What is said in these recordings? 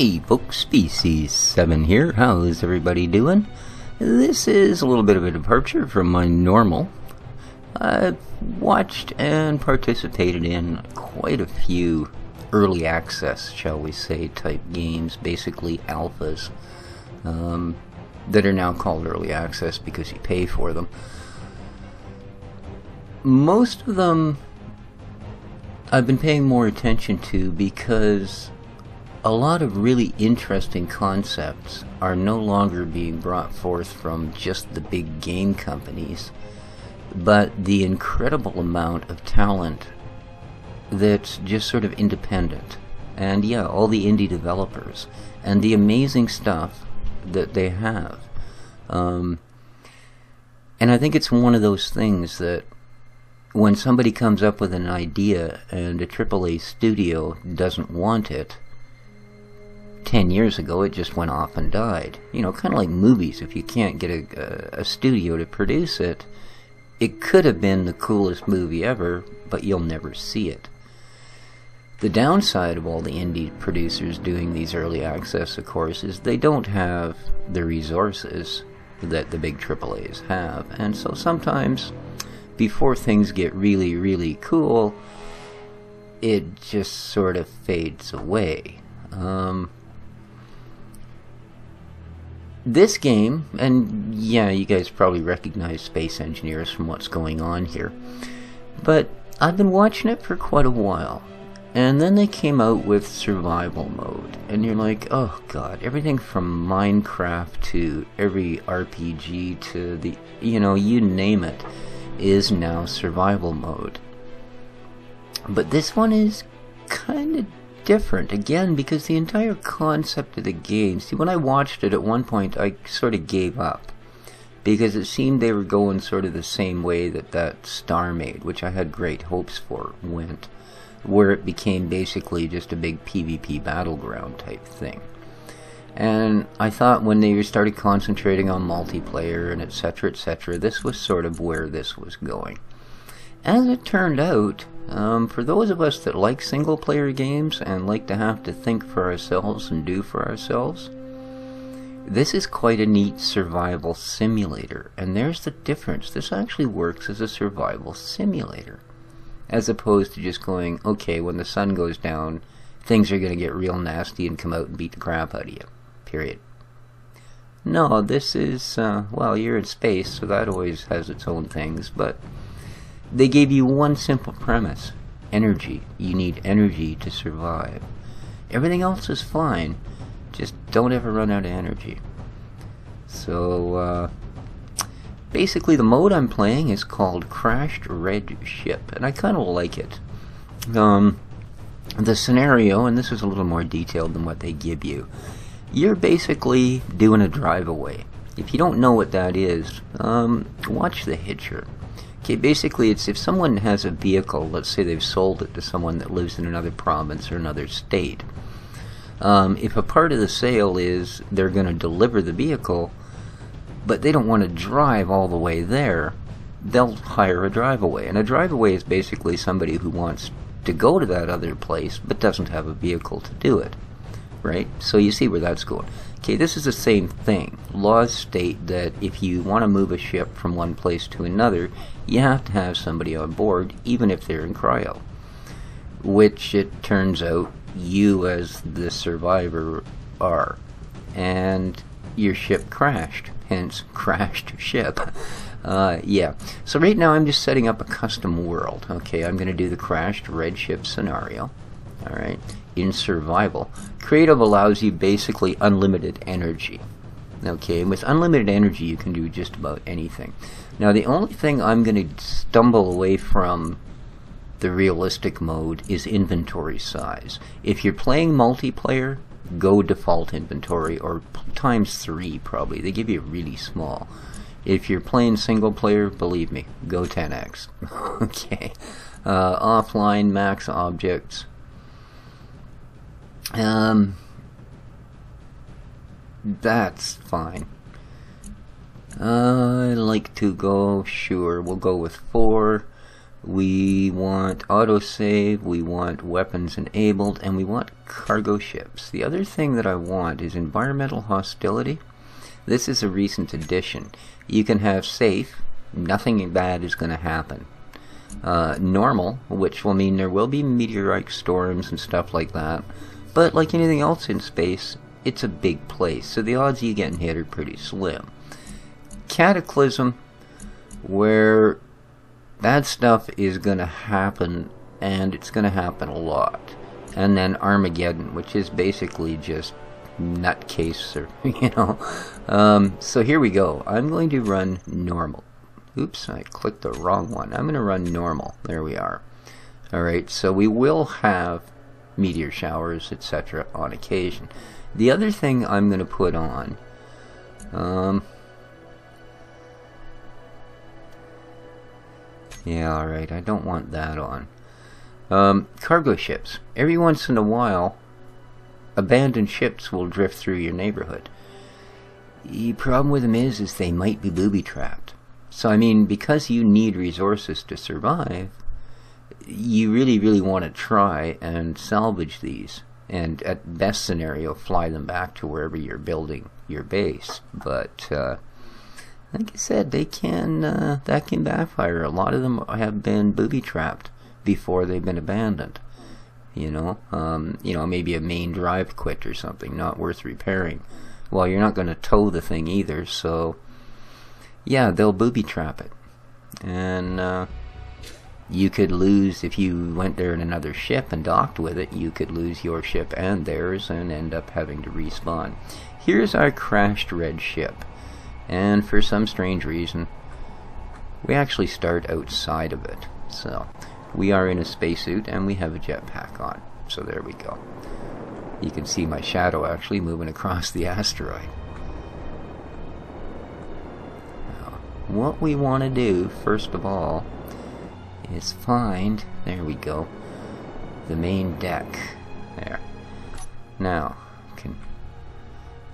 Hey folks, Species 7 here. How's everybody doing? This is a little bit of a departure from my normal. I've watched and participated in quite a few early access, shall we say, type games, basically alphas, that are now called early access because you pay for them. Most of them I've been paying more attention to because a lot of really interesting concepts are no longer being brought forth from just the big game companies, but the incredible amount of talent that's just sort of independent. And yeah, all the indie developers and the amazing stuff that they have. And I think it's one of those things that when somebody comes up with an idea and a AAA studio doesn't want it, 10 years ago it just went off and died. You know, kind of like movies. If you can't get a studio to produce it, it could have been the coolest movie ever, but you'll never see it. The downside of all the indie producers doing these early access, of course, is they don't have the resources that the big AAAs have. And so sometimes, before things get really, really cool, it just sort of fades away. This game, and yeah, you guys probably recognize Space Engineers from what's going on here, but I've been watching it for quite a while, and then they came out with survival mode, and you're like, oh god, everything from Minecraft to every RPG to the, you know, you name it, is now survival mode. But this one is kind of different, again, because the entire concept of the game, see, when I watched it at one point I sort of gave up because it seemed they were going sort of the same way that Star Maid, which I had great hopes for, went, where it became basically just a big PvP battleground type thing. And I thought when they started concentrating on multiplayer and etc., this was sort of where this was going. As it turned out, for those of us that like single-player games and like to have to think for ourselves and do for ourselves, this is quite a neat survival simulator. And there's the difference. This actually works as a survival simulator, as opposed to just going, okay, when the sun goes down, things are going to get real nasty and come out and beat the crap out of you. Period. No, this is, well, you're in space, so that always has its own things, but they gave you one simple premise: energy. You need energy to survive. Everything else is fine, just don't ever run out of energy. So, basically the mode I'm playing is called Crashed Red Ship, and I kind of like it. The scenario, and this is a little more detailed than what they give you, you're basically doing a drive-away. If you don't know what that is, watch The Hitcher. Okay, basically it's if someone has a vehicle, let's say they've sold it to someone that lives in another province or another state. If a part of the sale is they're going to deliver the vehicle, but they don't want to drive all the way there, they'll hire a drive-away. And a drive-away is basically somebody who wants to go to that other place but doesn't have a vehicle to do it. Right? So you see where that's going. Okay, this is the same thing. Laws state that if you want to move a ship from one place to another, you have to have somebody on board, even if they're in cryo. Which, it turns out, you as the survivor are. And your ship crashed. Hence, crashed ship. Yeah. So right now I'm just setting up a custom world. Okay, I'm going to do the crashed red ship scenario. Alright, in survival. Creative allows you basically unlimited energy. Okay, and with unlimited energy you can do just about anything. Now the only thing I'm going to stumble away from the realistic mode is inventory size. If you're playing multiplayer, go default inventory, or ×3 probably. They give you really small. If you're playing single player, believe me, go 10x. Okay. Offline, max objects. That's fine. I like to go, sure, we'll go with 4. We want autosave, we want weapons enabled, and we want cargo ships. The other thing that I want is environmental hostility. This is a recent addition. You can have safe, nothing bad is going to happen. Normal, which will mean there will be meteorite storms and stuff like that. But like anything else in space, it's a big place, so the odds of you getting hit are pretty slim. Cataclysm, where bad stuff is going to happen, and it's going to happen a lot. And then Armageddon, which is basically just nutcase, or, you know. So here we go. I'm going to run normal. Oops, I clicked the wrong one. I'm going to run normal. There we are. Alright, so we will have meteor showers, etc. on occasion. The other thing I'm going to put on, yeah, alright, I don't want that on. Cargo ships. Every once in a while, abandoned ships will drift through your neighborhood. The problem with them is they might be booby-trapped. So, I mean, because you need resources to survive, you really want to try and salvage these. And at best scenario, fly them back to wherever you're building your base. But, like I said, they can that can backfire. A lot of them have been booby-trapped before they've been abandoned. You know, maybe a main drive quit or something, not worth repairing. Well, you're not going to tow the thing either, so yeah, they'll booby-trap it. And you could lose, if you went there in another ship and docked with it, you could lose your ship and theirs and end up having to respawn. Here's our crashed red ship. And for some strange reason, we actually start outside of it. So, we are in a spacesuit and we have a jetpack on. So there we go. You can see my shadow actually moving across the asteroid. Now, what we want to do, first of all, is find, there we go, the main deck. There. Now,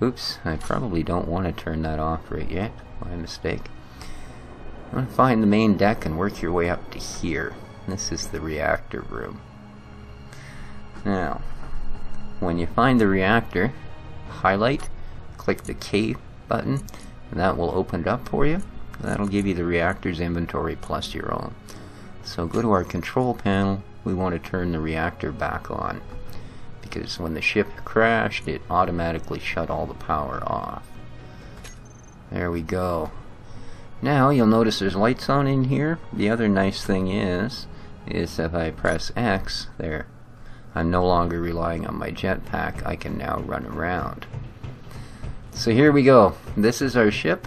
oops, I probably don't want to turn that off right yet. My mistake. I want to find the main deck and work your way up to here. This is the reactor room. Now, when you find the reactor, highlight, click the K button, and that will open it up for you. That'll give you the reactor's inventory plus your own. So go to our control panel. We want to turn the reactor back on, because when the ship crashed, it automatically shut all the power off. There we go. Now you'll notice there's lights on in here. The other nice thing is if I press X, there, I'm no longer relying on my jetpack. I can now run around. So here we go. This is our ship.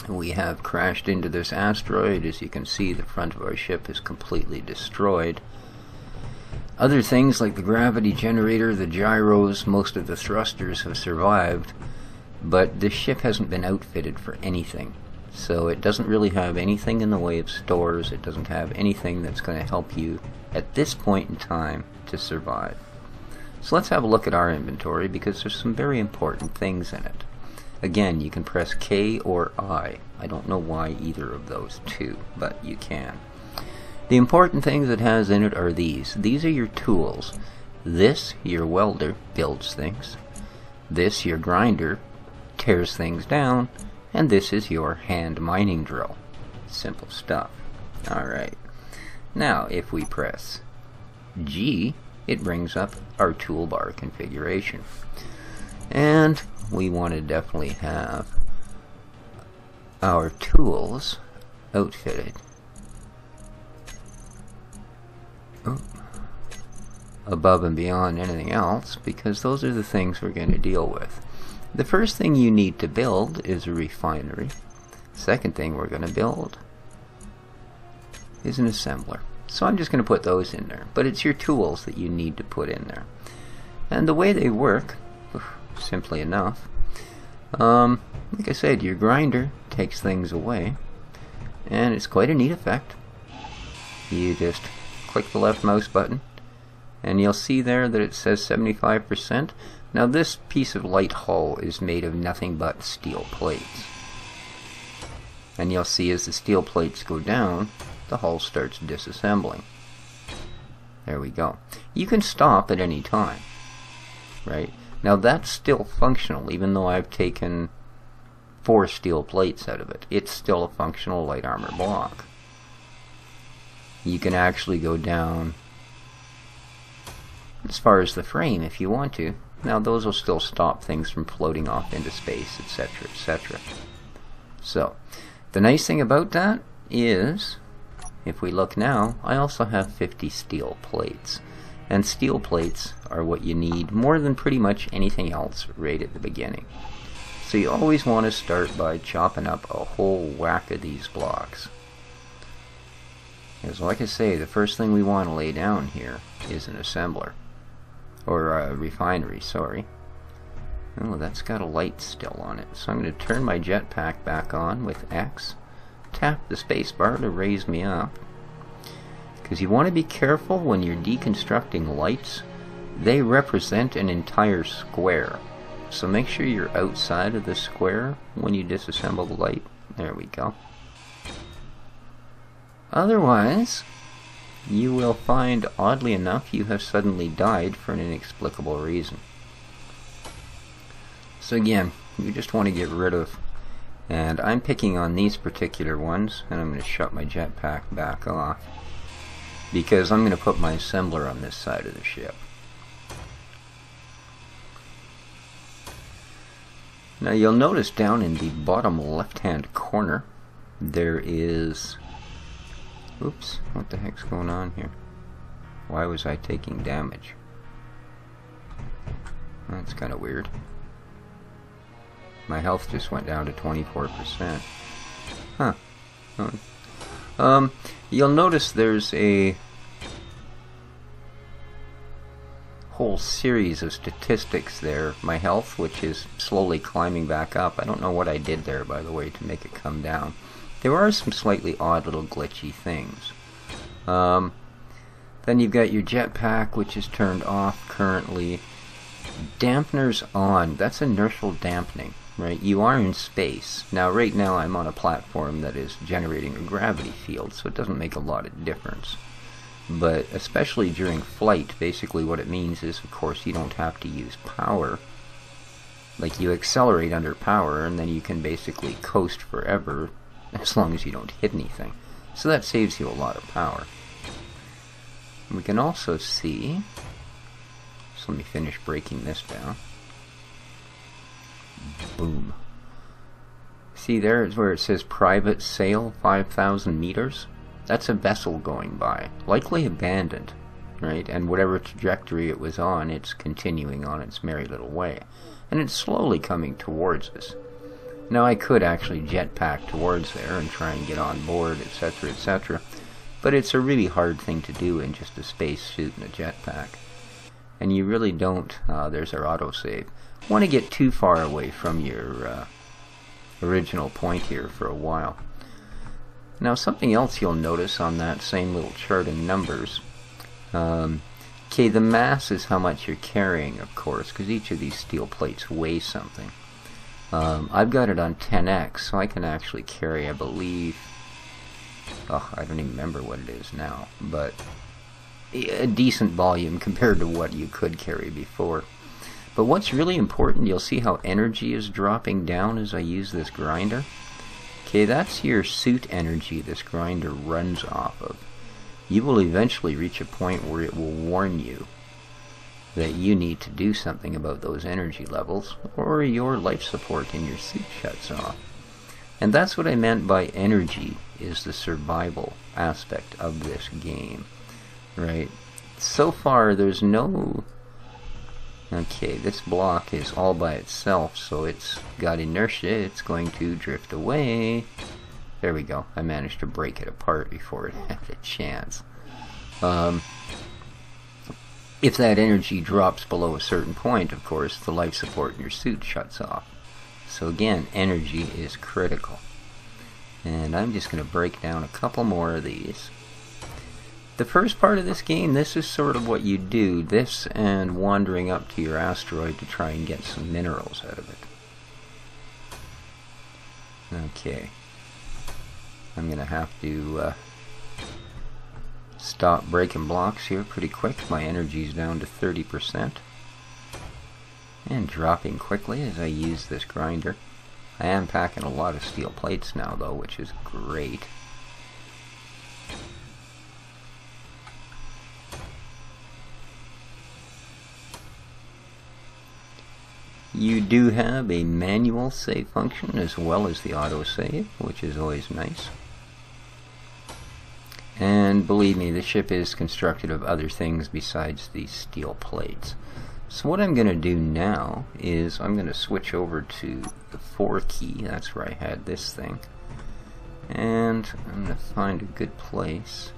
We have crashed into this asteroid. As you can see, the front of our ship is completely destroyed. Other things like the gravity generator, the gyros, most of the thrusters have survived, but this ship hasn't been outfitted for anything. So it doesn't really have anything in the way of stores. It doesn't have anything that's going to help you at this point in time to survive. So let's have a look at our inventory, because there's some very important things in it. Again, you can press K or I. I don't know why either of those two, but you can. The important things it has in it are these. These are your tools. This, your welder, builds things. This, your grinder, tears things down. And this is your hand mining drill. Simple stuff. Alright. Now, if we press G, it brings up our toolbar configuration. And we want to definitely have our tools outfitted above and beyond anything else, because those are the things we're going to deal with. The first thing you need to build is a refinery. Second thing we're going to build is an assembler. So I'm just going to put those in there, but it's your tools that you need to put in there. And the way they work, simply enough, like I said, your grinder takes things away, and it's quite a neat effect. You just click the left mouse button, and you'll see there that it says 75%. Now this piece of light hull is made of nothing but steel plates. And you'll see as the steel plates go down, the hull starts disassembling. There we go. You can stop at any time, right? Now that's still functional, even though I've taken 4 steel plates out of it. It's still a functional light armor block. You can actually go down as far as the frame if you want to. Now those will still stop things from floating off into space, etc., etc. So, the nice thing about that is, if we look now, I also have 50 steel plates. And steel plates are what you need more than pretty much anything else right at the beginning. So you always want to start by chopping up a whole whack of these blocks. Because like I say, the first thing we want to lay down here is an assembler. Or a refinery, sorry. Oh, that's got a light still on it. So I'm going to turn my jetpack back on with X. Tap the space bar to raise me up. Because you want to be careful when you're deconstructing lights. They represent an entire square. So make sure you're outside of the square when you disassemble the light. There we go. Otherwise, you will find, oddly enough, you have suddenly died for an inexplicable reason. So again, you just want to get rid of, and I'm picking on these particular ones, and I'm going to shut my jetpack back off, because I'm going to put my assembler on this side of the ship. Now you'll notice down in the bottom left-hand corner, there is... Oops, what the heck's going on here? Why was I taking damage? That's kind of weird. My health just went down to 24%. Huh. You'll notice there's a whole series of statistics there. My health, which is slowly climbing back up. I don't know what I did there, by the way, to make it come down. There are some slightly odd little glitchy things. Then you've got your jetpack, which is turned off currently. Dampeners on. That's inertial dampening, right? You are in space. Now, right now I'm on a platform that is generating a gravity field, so it doesn't make a lot of difference. But especially during flight, basically what it means is, of course, you don't have to use power. Like, you accelerate under power, and then you can basically coast forever, as long as you don't hit anything. So that saves you a lot of power. We can also see, so let me finish breaking this down. Boom. See there is where it says private sail 5,000 meters? That's a vessel going by, likely abandoned, right? And whatever trajectory it was on, it's continuing on its merry little way. And it's slowly coming towards us. Now I could actually jetpack towards there and try and get on board, etc., etc., but it's a really hard thing to do in just a spacesuit and a jetpack. And you really don't, there's our autosave, want to get too far away from your original point here for a while. Now something else you'll notice on that same little chart in numbers, okay, the mass is how much you're carrying, of course, because each of these steel plates weighs something. I've got it on 10x, so I can actually carry, I believe, I don't even remember what it is now, but a decent volume compared to what you could carry before. But what's really important, you'll see how energy is dropping down as I use this grinder. Okay, that's your suit energy this grinder runs off of. You will eventually reach a point where it will warn you that you need to do something about those energy levels, or your life support in your suit shuts off. And that's what I meant by energy, is the survival aspect of this game, right? So far there's no... Okay, this block is all by itself, so it's got inertia, it's going to drift away. There we go, I managed to break it apart before it had a chance. If that energy drops below a certain point, of course, the life support in your suit shuts off. So again, energy is critical. And I'm just going to break down a couple more of these. The first part of this game, this is sort of what you do. This and wandering up to your asteroid to try and get some minerals out of it. Okay. I'm going to have to stop breaking blocks here pretty quick. My energy's down to 30%. And dropping quickly as I use this grinder. I am packing a lot of steel plates now though, which is great. You do have a manual save function as well as the autosave, which is always nice. And believe me, the ship is constructed of other things besides these steel plates. So what I'm going to do now is I'm going to switch over to the 4 key. That's where I had this thing. And I'm going to find a good place.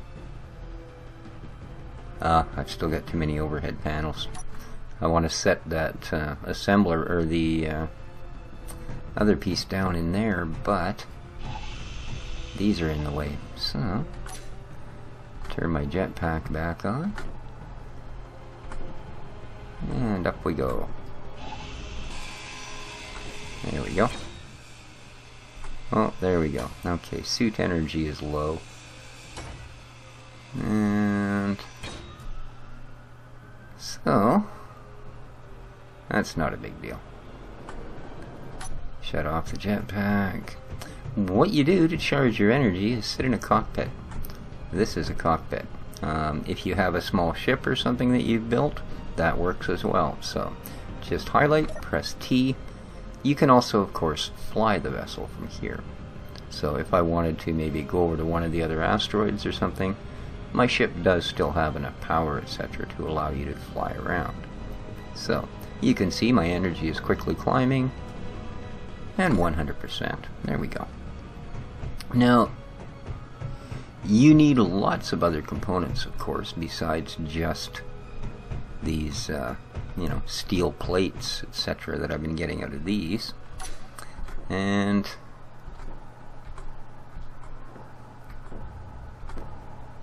I've still got too many overhead panels. I want to set that assembler or the other piece down in there, but these are in the way. So turn my jetpack back on, and up we go. There we go. Oh, there we go. Okay, suit energy is low, and so that's not a big deal. Shut off the jetpack. What you do to charge your energy is sit in a cockpit. This is a cockpit. If you have a small ship or something that you've built, that works as well. So just highlight, press T. You can also, of course, fly the vessel from here. So if I wanted to maybe go over to one of the other asteroids or something, my ship does still have enough power, etc., to allow you to fly around. So you can see my energy is quickly climbing, and 100%. There we go. Now, you need lots of other components, of course, besides just these, steel plates, etc., that I've been getting out of these. And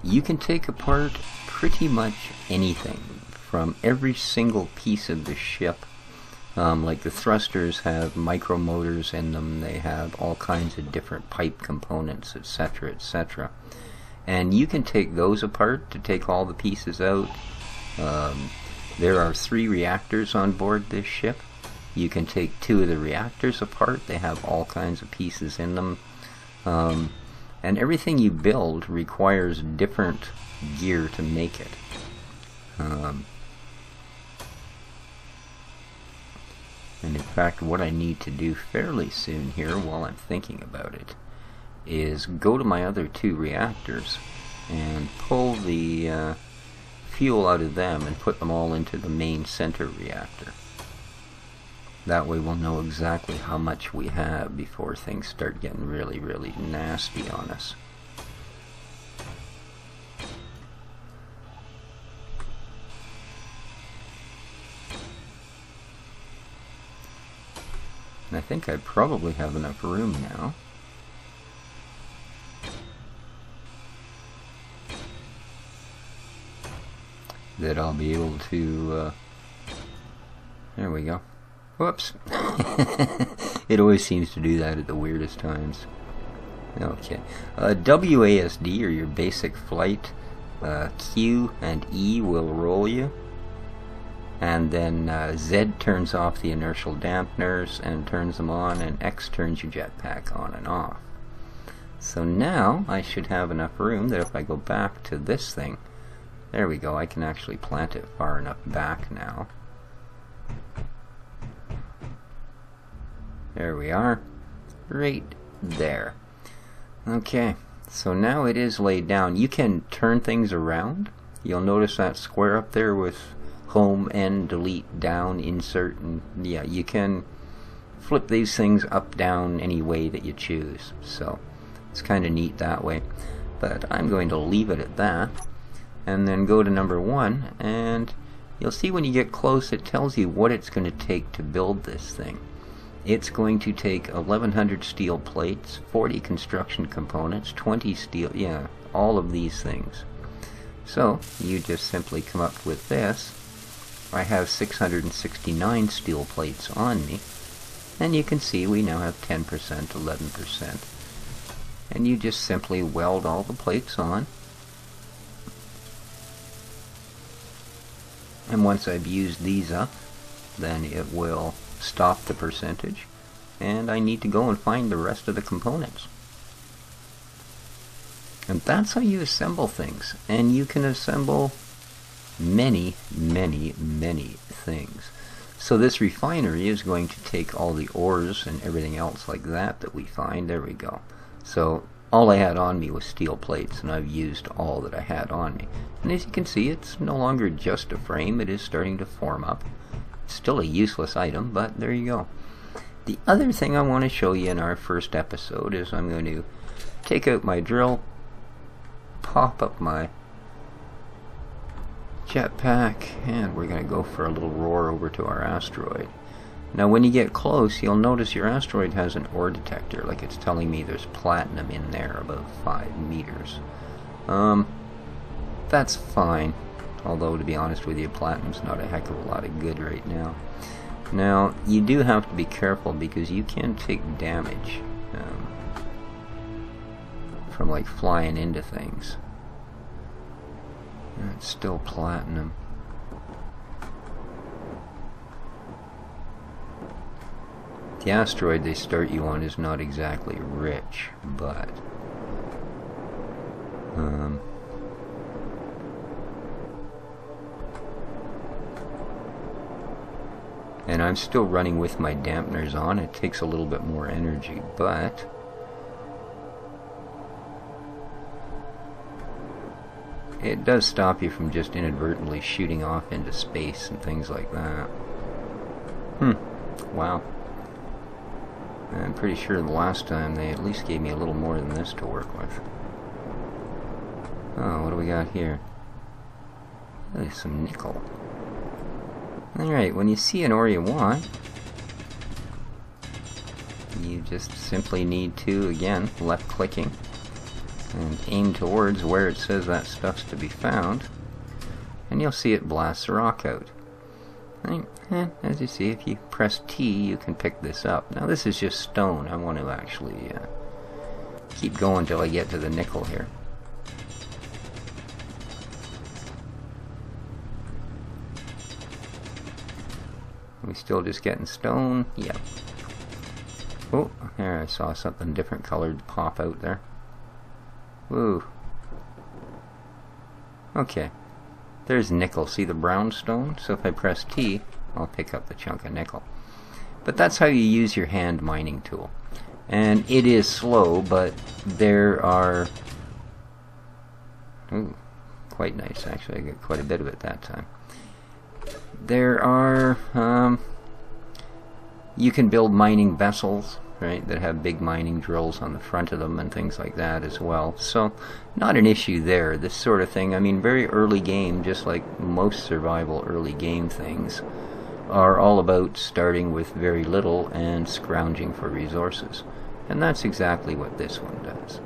you can take apart pretty much anything from every single piece of the ship. Like the thrusters have micro motors in them, they have all kinds of different pipe components, etc., etc. And you can take those apart to take all the pieces out. There are 3 reactors on board this ship. You can take 2 of the reactors apart. They have all kinds of pieces in them. And everything you build requires different gear to make it. And in fact, what I need to do fairly soon here, while I'm thinking about it, is go to my other 2 reactors and pull the fuel out of them and put them all into the main center reactor. That way we'll know exactly how much we have before things start getting really, really nasty on us. And I think I probably have enough room now. That I'll be able to, there we go. Whoops. It always seems to do that at the weirdest times. Okay. WASD, or your basic flight, Q and E will roll you. And then Z turns off the inertial dampeners and turns them on, and X turns your jetpack on and off. So now I should have enough room that if I go back to this thing, there we go, I can actually plant it far enough back now. There we are, right there. Okay, so now it is laid down. You can turn things around. You'll notice that square up there with home, end, delete, down, insert, and yeah, you can flip these things up, down, any way that you choose. So it's kind of neat that way. But I'm going to leave it at that, and then go to number 1, and you'll see when you get close it tells you what it's going to take to build this thing. It's going to take 1100 steel plates, 40 construction components, 20 steel, yeah, all of these things. So you just simply come up with this. I have 669 steel plates on me, and you can see we now have 10%, 11%. And you just simply weld all the plates on, And once I've used these up, then it will stop the percentage, and I need to go and find the rest of the components. And that's how you assemble things. And you can assemble many, many, many things. So this refinery is going to take all the ores and everything else like that we find. There we go. So all I had on me was steel plates, and I've used all that I had on me. And as you can see, it's no longer just a frame. It is starting to form up. It's still a useless item, but there you go. The other thing I want to show you in our first episode is I'm going to take out my drill, pop up my jetpack, and we're going to go for a little roar over to our asteroid. Now when you get close, you'll notice your asteroid has an ore detector, like it's telling me there's platinum in there about 5 meters. That's fine, although to be honest with you, platinum's not a heck of a lot of good right now. Now you do have to be careful because you can take damage from like flying into things. And it's still platinum. The asteroid they start you on is not exactly rich, but and I'm still running with my dampeners on. It takes a little bit more energy, but it does stop you from just inadvertently shooting off into space and things like that. Wow. I'm pretty sure the last time they at least gave me a little more than this to work with. Oh, what do we got here? There's some nickel. Alright, when you see an ore you want, you just simply need to, again, left clicking and aim towards where it says that stuff's to be found, and you'll see it blasts the rock out. Right. As you see, if you press T, you can pick this up. Now this is just stone. I want to actually keep going till I get to the nickel here. We still just getting stone? Yep. Oh, there I saw something different colored pop out there. Woo. Okay. There's nickel. See the brown stone? So if I press T, I'll pick up the chunk of nickel. But that's how you use your hand mining tool. And it is slow, but there are... Ooh, quite nice actually. I got quite a bit of it that time. There are... you can build mining vessels, right, that have big mining drills on the front of them and things like that as well. So, not an issue there. This sort of thing, I mean, very early game, just like most survival early game things, are all about starting with very little and scrounging for resources. And that's exactly what this one does.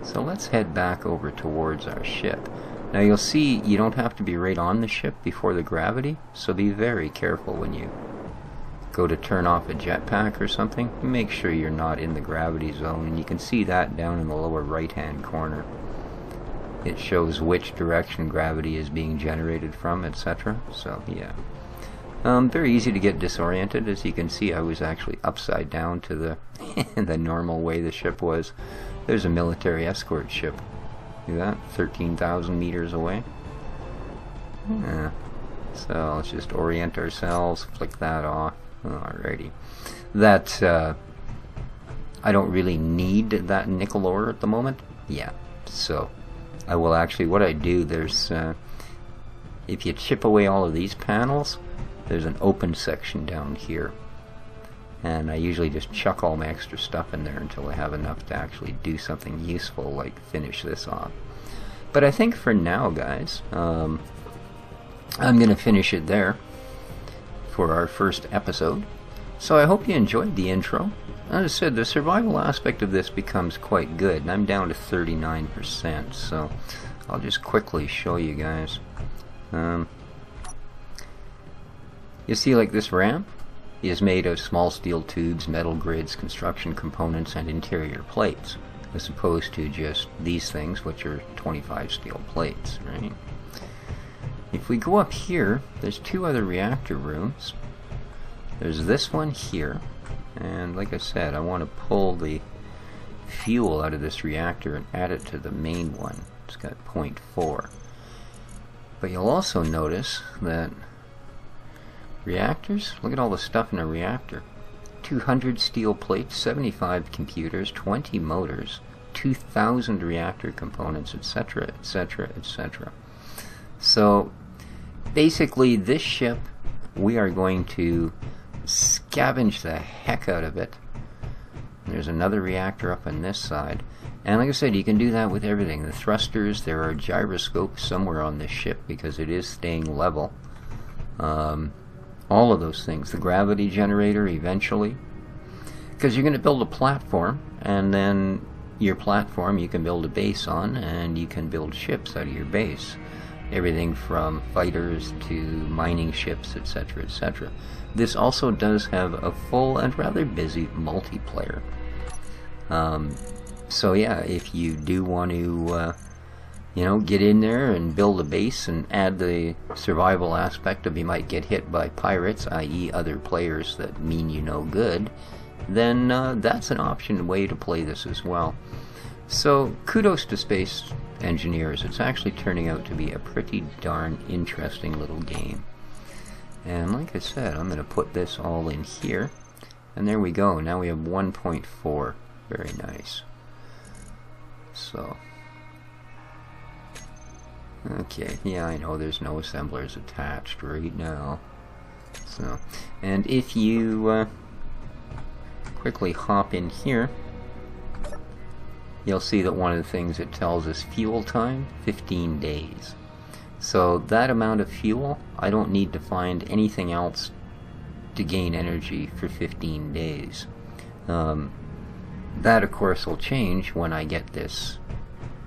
So let's head back over towards our ship. Now you'll see you don't have to be right on the ship before the gravity, so be very careful when you go to turn off a jetpack or something. Make sure you're not in the gravity zone, and you can see that down in the lower right hand corner. It shows which direction gravity is being generated from, etc. So yeah, very easy to get disoriented. As you can see, I was actually upside down to the the normal way the ship was. There's a military escort ship. See that? 13,000 meters away. Yeah. So let's just orient ourselves, flick that off. Alrighty. That, I don't really need that nickel ore at the moment. Yeah. So, I will actually, what I do, there's, if you chip away all of these panels, there's an open section down here. And I usually just chuck all my extra stuff in there until I have enough to actually do something useful, like finish this off. But I think for now, guys, I'm going to finish it there for our first episode. So I hope you enjoyed the intro. As I said, the survival aspect of this becomes quite good, and I'm down to 39%, so I'll just quickly show you guys. You see, like, this ramp is made of small steel tubes, metal grids, construction components, and interior plates, as opposed to just these things, which are 25 steel plates, right? If we go up here, there's two other reactor rooms. There's this one here, and like I said, I want to pull the fuel out of this reactor and add it to the main one. It's got 0.4. But you'll also notice that reactors, look at all the stuff in a reactor. 200 steel plates, 75 computers, 20 motors, 2,000 reactor components, etc., etc., etc. So basically this ship, we are going to scavenge the heck out of it. There's another reactor up on this side, and like I said, you can do that with everything. The thrusters, there are gyroscopes somewhere on this ship because it is staying level. All of those things. The gravity generator eventually, because you're going to build a platform, and then your platform you can build a base on, and you can build ships out of your base. Everything from fighters to mining ships, etc., etc. This also does have a full and rather busy multiplayer. So yeah, if you do want to get in there and build a base and add the survival aspect of you might get hit by pirates, i.e. other players that mean you no good, then that's an option way to play this as well. So kudos to Space Engineers. It's actually turning out to be a pretty darn interesting little game. And like I said, I'm going to put this all in here, and there we go. Now we have 1.4. Very nice. So okay, yeah, I know there's no assemblers attached right now. So, and if you quickly hop in here, you'll see that one of the things it tells us, fuel time, 15 days. So that amount of fuel, I don't need to find anything else to gain energy for 15 days. That of course will change when I get this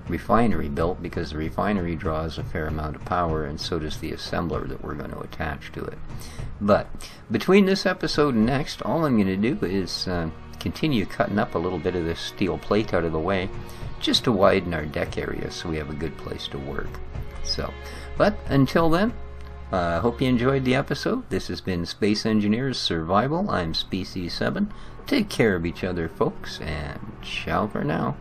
refinery built, because the refinery draws a fair amount of power, and so does the assembler that we're going to attach to it. But between this episode and next, all I'm going to do is continue cutting up a little bit of this steel plate out of the way, just to widen our deck area so we have a good place to work. So, but until then, I hope you enjoyed the episode. This has been Space Engineers Survival. I'm Species 7. Take care of each other, folks, and ciao for now.